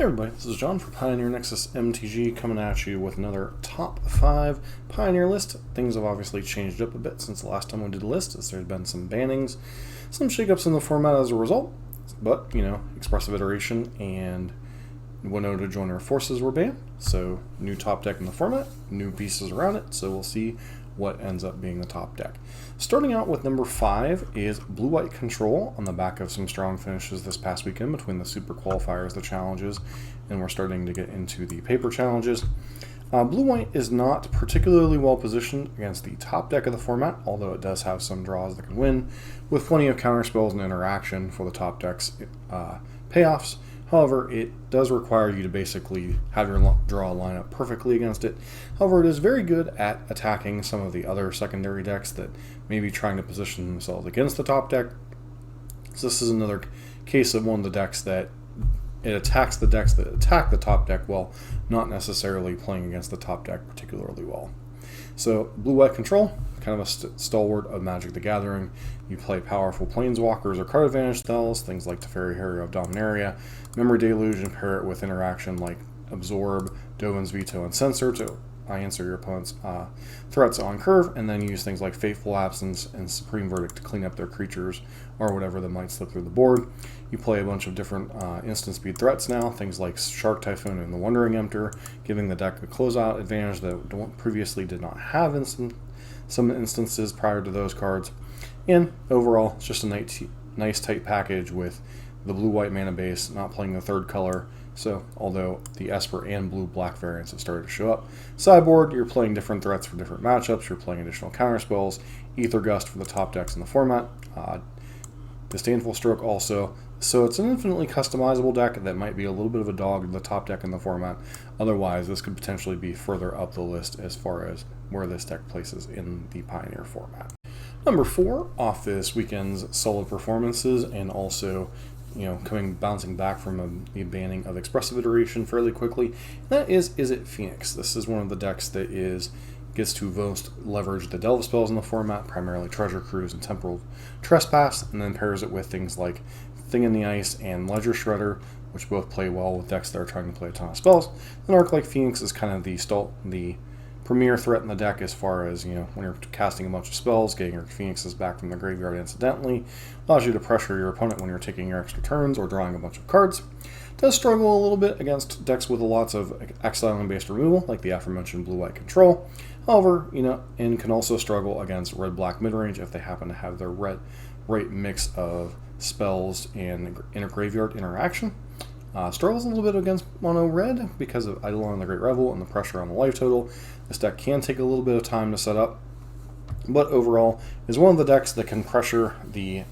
Hey everybody, this is John for Pioneer Nexus MTG coming at you with another top 5 Pioneer list. Things have obviously changed up a bit since the last time we did a list, as there's been some bannings, some shakeups in the format as a result. But, Expressive Iteration and Winota join our forces were banned, so new top deck in the format, new pieces around it, so we'll see what ends up being the top deck. Starting out with number 5 is Blue-White Control on the back of some strong finishes this past weekend between the Super Qualifiers, the challenges, and we're starting to get into the paper challenges. Blue-White is not particularly well positioned against the top deck of the format, although it does have some draws that can win, with plenty of counterspells and interaction for the top deck's payoffs. However, it does require you to basically have your draw line up perfectly against it. However, it is very good at attacking some of the other secondary decks that may be trying to position themselves against the top deck. So this is another case of one of the decks that it attacks the decks that attack the top deck while not necessarily playing against the top deck particularly well. So Blue-White Control, kind of a stalwart of Magic the Gathering. You play powerful Planeswalkers or card advantage spells, things like Teferi, Harrier of Dominaria, Memory Deluge, and pair it with interaction like Absorb, Dovin's Veto, and Censor to answer your opponent's threats on curve, and then use things like Fateful Absence and Supreme Verdict to clean up their creatures or whatever that might slip through the board. You play a bunch of different instant speed threats now, things like Shark Typhoon and the Wandering Emptor, giving the deck a closeout advantage that previously did not have in some instances prior to those cards. And overall, it's just a nice tight package with the blue-white mana base, not playing the third color. So, although the Esper and blue-black variants have started to show up. Sideboard, you're playing different threats for different matchups, you're playing additional counterspells, Ether Gust for the top decks in the format, Disdainful Stroke also. So it's an infinitely customizable deck that might be a little bit of a dog in the top deck in the format. Otherwise, this could potentially be further up the list as far as where this deck places in the Pioneer format. Number 4, off this weekend's solid performances and also bouncing back from the banning of Expressive Iteration fairly quickly. That is It Phoenix. This is one of the decks that gets to most leverage the Delve spells in the format, primarily Treasure Cruise and Temporal Trespass, and then pairs it with things like Thing in the Ice and Ledger Shredder, which both play well with decks that are trying to play a ton of spells. Then Arclight Phoenix is kind of the premier threat in the deck as far as, when you're casting a bunch of spells, getting your Phoenixes back from the graveyard incidentally, allows you to pressure your opponent when you're taking your extra turns or drawing a bunch of cards. Does struggle a little bit against decks with lots of exiling-based removal, like the aforementioned Blue-White Control. However, and can also struggle against red-black midrange if they happen to have their right mix of spells and graveyard interaction. Struggles a little bit against mono red because of Eidolon the Great Revel and the pressure on the life total. This deck can take a little bit of time to set up, but overall is one of the decks that can pressure the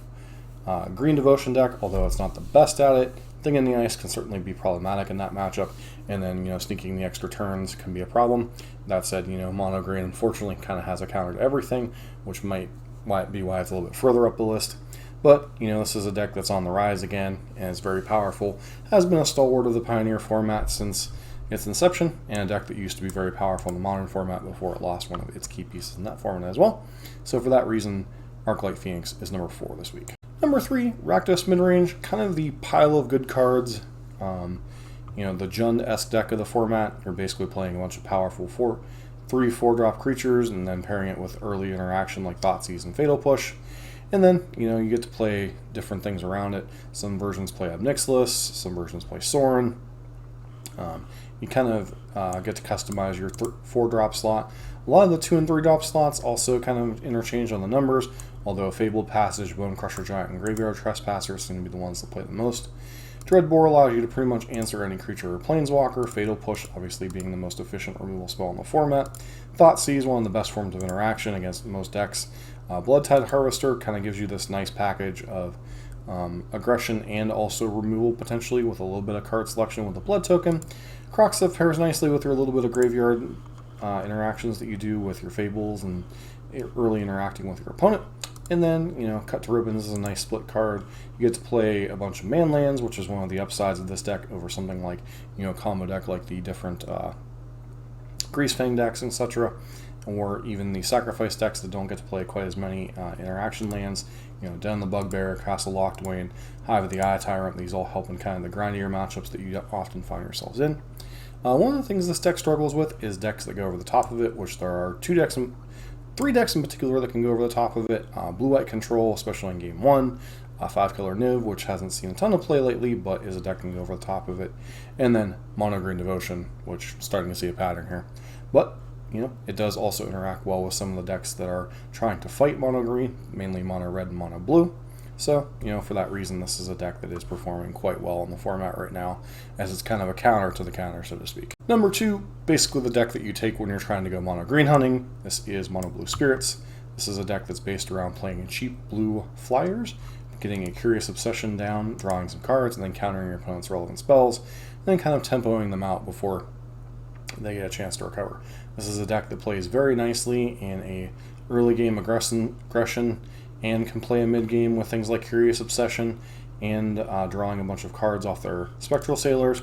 Green Devotion deck, although it's not the best at it. Thing in the Ice can certainly be problematic in that matchup, and then sneaking the extra turns can be a problem. That said, mono green unfortunately kind of has a counter to everything, which might be why it's a little bit further up the list. But, this is a deck that's on the rise again, and is very powerful. Has been a stalwart of the Pioneer format since its inception, and a deck that used to be very powerful in the Modern format before it lost one of its key pieces in that format as well. So for that reason, Arclight Phoenix is number 4 this week. Number 3, Rakdos Midrange, kind of the pile of good cards. The Jund-esque deck of the format. You're basically playing a bunch of powerful 3/4-drop creatures, and then pairing it with early interaction like Thoughtseize and Fatal Push. And then, you get to play different things around it. Some versions play Obnixilis, some versions play Sorin. You kind of get to customize your 4-drop slot. A lot of the 2 and 3-drop slots also kind of interchange on the numbers, although Fabled Passage, Bone Crusher Giant, and Graveyard Trespasser seem to be the ones that play the most. Dreadbore allows you to pretty much answer any creature or planeswalker, Fatal Push obviously being the most efficient removal spell in the format. Thoughtseize, one of the best forms of interaction against most decks. Bloodtide Harvester kind of gives you this nice package of aggression and also removal potentially with a little bit of card selection with the blood token. Kroxa pairs nicely with your little bit of graveyard interactions that you do with your Fables and early interacting with your opponent. And then, Cut to Ribbons is a nice split card. You get to play a bunch of man lands, which is one of the upsides of this deck over something like, combo deck like the different Greasefang decks, etc. or even the sacrifice decks that don't get to play quite as many interaction lands. Den of the Bugbear, Castle Locthwain, Hive of the Eye Tyrant, these all help in kind of the grindier matchups that you often find yourselves in. One of the things this deck struggles with is decks that go over the top of it, which there are three decks in particular that can go over the top of it. Blue-White Control, especially in Game 1. 5-color Niv, which hasn't seen a ton of play lately, but is a deck that can go over the top of it. And then Mono Green Devotion, which I'm starting to see a pattern here. But, it does also interact well with some of the decks that are trying to fight Mono Green, mainly Mono Red and Mono Blue. So, for that reason, this is a deck that is performing quite well in the format right now, as it's kind of a counter to the counter, so to speak. Number 2, basically the deck that you take when you're trying to go Mono Green hunting. This is Mono Blue Spirits. This is a deck that's based around playing cheap blue flyers, getting a Curious Obsession down, drawing some cards, and then countering your opponent's relevant spells, and then kind of tempoing them out before they get a chance to recover. This is a deck that plays very nicely in a early game aggression and can play a mid game with things like Curious Obsession and drawing a bunch of cards off their Spectral Sailors.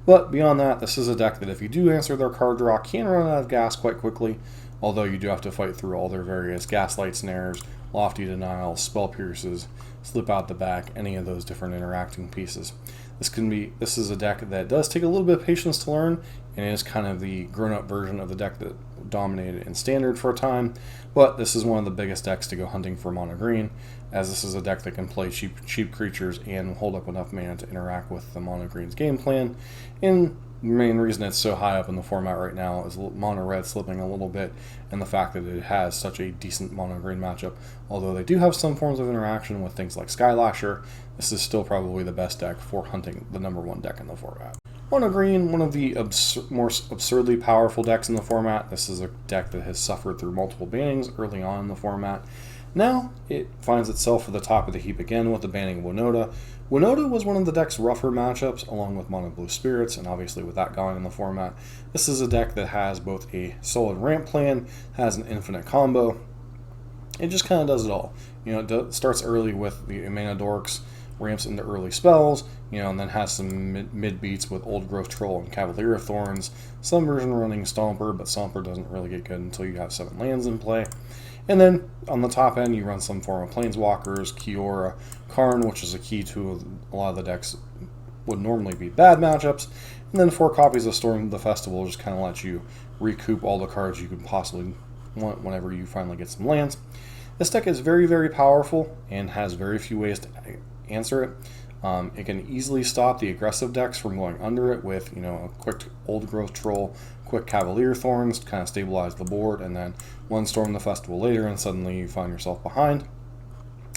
But beyond that, this is a deck that if you do answer their card draw, can run out of gas quite quickly, although you do have to fight through all their various Gaslight Snares, Lofty Denials, Spell Pierces, Slip Out the Back, any of those different interacting pieces. This is a deck that does take a little bit of patience to learn, and is kind of the grown-up version of the deck that dominated in Standard for a time, but this is one of the biggest decks to go hunting for Mono Green, as this is a deck that can play cheap creatures and hold up enough mana to interact with the Mono Green's game plan. And the main reason it's so high up in the format right now is Mono Red slipping a little bit, and the fact that it has such a decent Mono Green matchup. Although they do have some forms of interaction with things like Skylasher, this is still probably the best deck for hunting the number 1 deck in the format. Mono Green, one of the more absurdly powerful decks in the format. This is a deck that has suffered through multiple bannings early on in the format. Now it finds itself at the top of the heap again with the banning of Winota. Winota was one of the deck's rougher matchups, along with Mono Blue Spirits, and obviously with that going in the format, this is a deck that has both a solid ramp plan, has an infinite combo. It just kind of does it all. It starts early with the Mana Dorks, ramps into early spells, and then has some mid beats with Old Growth Troll and Cavalier of Thorns. Some version running Stomper, but Stomper doesn't really get good until you have 7 lands in play. And then on the top end, you run some form of Planeswalkers, Kiora, Karn, which is a key to a lot of the decks would normally be bad matchups. And then 4 copies of Storm the Festival just kind of lets you recoup all the cards you could possibly want whenever you finally get some lands. This deck is very, very powerful and has very few ways to answer it. It can easily stop the aggressive decks from going under it with, a quick Old Growth Troll, quick Cavalier Thorns to kind of stabilize the board, and then one Storm the Festival later, and suddenly you find yourself behind.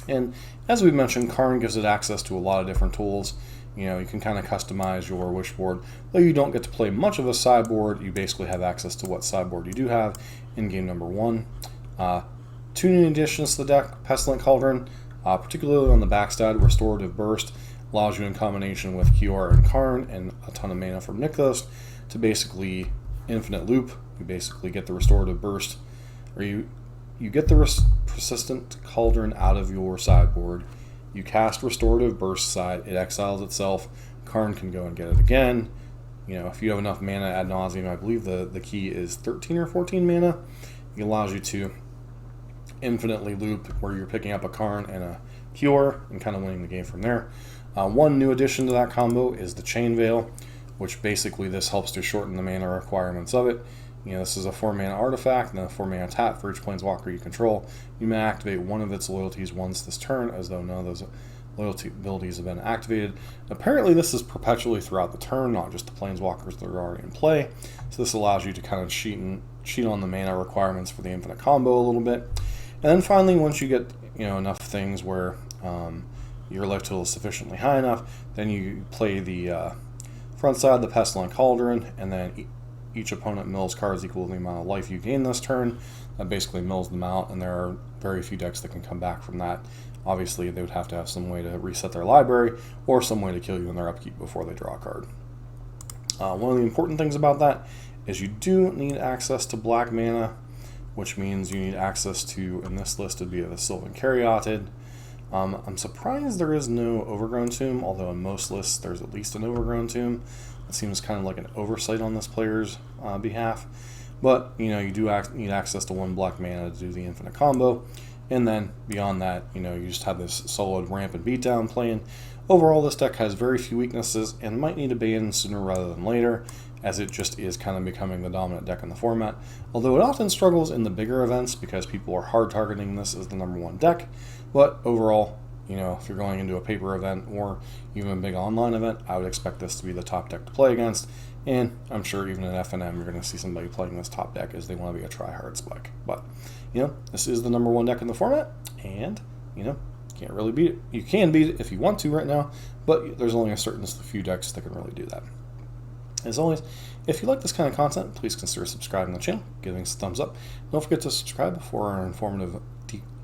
And as we mentioned, Karn gives it access to a lot of different tools. You can kind of customize your wish board. Though you don't get to play much of a sideboard, you basically have access to what sideboard you do have in game number 1. 2 new additions to the deck: Pestilent Cauldron, particularly on the backside, Restorative Burst, allows you in combination with Kiora and Karn and a ton of mana from Nykthos to basically infinite loop. You basically get the Restorative Burst, or you get the Persistent Cauldron out of your sideboard. You cast Restorative Burst side, it exiles itself. Karn can go and get it again. If you have enough mana ad nauseum, I believe the key is 13 or 14 mana. It allows you to infinitely loop, where you're picking up a Karn and a Kiora and kind of winning the game from there. One new addition to that combo is the Chain Veil, which basically this helps to shorten the mana requirements of it. This is a 4-mana artifact and then a 4-mana tap for each planeswalker you control. You may activate one of its loyalties once this turn, as though none of those loyalty abilities have been activated. Apparently this is perpetually throughout the turn, not just the planeswalkers that are already in play. So this allows you to kind of cheat on the mana requirements for the infinite combo a little bit. And then finally, once you get enough things where your life total is sufficiently high enough, then you play the front side, the Pestilent Cauldron, and then each opponent mills cards equal to the amount of life you gain this turn. That basically mills them out, and there are very few decks that can come back from that. Obviously, they would have to have some way to reset their library, or some way to kill you in their upkeep before they draw a card. One of the important things about that is you do need access to black mana, which means you need access to, in this list, it'd be the Sylvan Caryatid. I'm surprised there is no Overgrown Tomb, although in most lists there's at least an Overgrown Tomb. It seems kind of like an oversight on this player's behalf. But, you know, you do need access to 1 black mana to do the infinite combo. And then, beyond that, you know, you just have this solid ramp and beatdown playing. Overall, this deck has very few weaknesses and might need to ban sooner rather than later, as it just is kind of becoming the dominant deck in the format. Although it often struggles in the bigger events because people are hard targeting this as the #1 deck. But overall, you know, if you're going into a paper event or even a big online event, I would expect this to be the top deck to play against. And I'm sure even in FNM, you're going to see somebody playing this top deck as they want to be a try-hard spike. But, you know, this is the #1 deck in the format, and, you know, can't really beat it. You can beat it if you want to right now, but there's only a certain few decks that can really do that. As always, if you like this kind of content, please consider subscribing to the channel, giving us a thumbs up. Don't forget to subscribe for our informative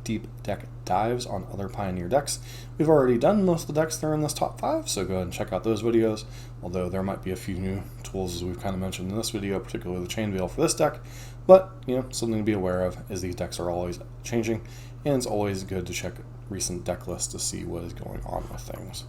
deep deck dives on other Pioneer decks. We've already done most of the decks that are in this top 5, so go ahead and check out those videos, although there might be a few new tools as we've kind of mentioned in this video, particularly the Chain Veil for this deck. But, you know, something to be aware of is these decks are always changing, and it's always good to check recent deck lists to see what is going on with things.